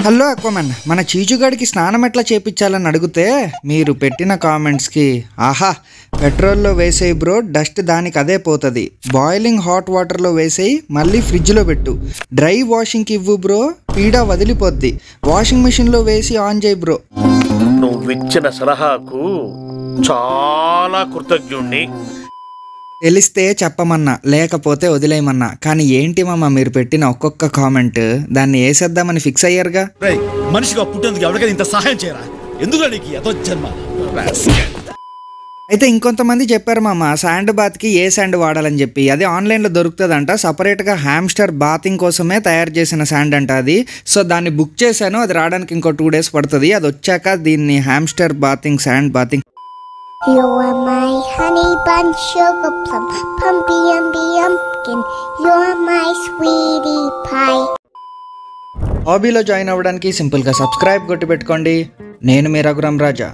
Hello అక్వామన్, మన చీచుగాడికి స్నానం ఎట్లా చేపించాలని అడిగితే మీరు పెట్టిన కామెంట్స్కి ఆహా పెట్రోల్లో వేసేయి బ్రో, డస్ట్ దానికి అదే పోతుంది, బాయిలింగ్ హాట్ వాటర్లో వేసేయి, మళ్ళీ ఫ్రిడ్జ్లో పెట్టు, డ్రై వాషింగ్కి ఇవ్వు బ్రో, పీడ వదిలిపోద్ది, వాషింగ్ మిషన్లో వేసి ఆన్ చేయి బ్రో. నువ్విచ్చిన సలహాకు చాలా కృతజ్ఞుణ్ణి. తెలిస్తే చెప్పమన్నా, లేకపోతే వదిలేయమన్నా, కానీ ఏంటి మామ మీరు పెట్టిన ఒక్కొక్క కామెంట్ దాన్ని వేసేద్దామని ఫిక్స్ అయ్యారుగా. మనిషిగా పుట్టేందుకు ఎవరికైనా ఇంత సహాయం చేయరా? ఎందుకు నీకు ఏదో జన్మ. అయితే ఇంకొంతమంది చెప్పారు మామ శాండ్ బాత్కి ఏ శాండ్ వాడాలని చెప్పి. అది ఆన్లైన్లో దొరుకుతుందంట, సపరేట్గా హ్యామ్స్టర్ బాతింగ్ కోసమే తయారు చేసిన శాండ్ అంట అది. సో దాన్ని బుక్ చేశాను, అది రావడానికి ఇంకో 2 days పడుతుంది. అది వచ్చాక దీన్ని hamster bathing sand bathing. You are my honey bun, sugar plum, pumpy umby umpkin. You're my sweetie pie. హాబీలో జాయిన్ అవ్వడానికి సింపుల్గా సబ్స్క్రైబ్ కొట్టి పెట్టుకోండి. నేను మీ రఘురామ్ రాజా.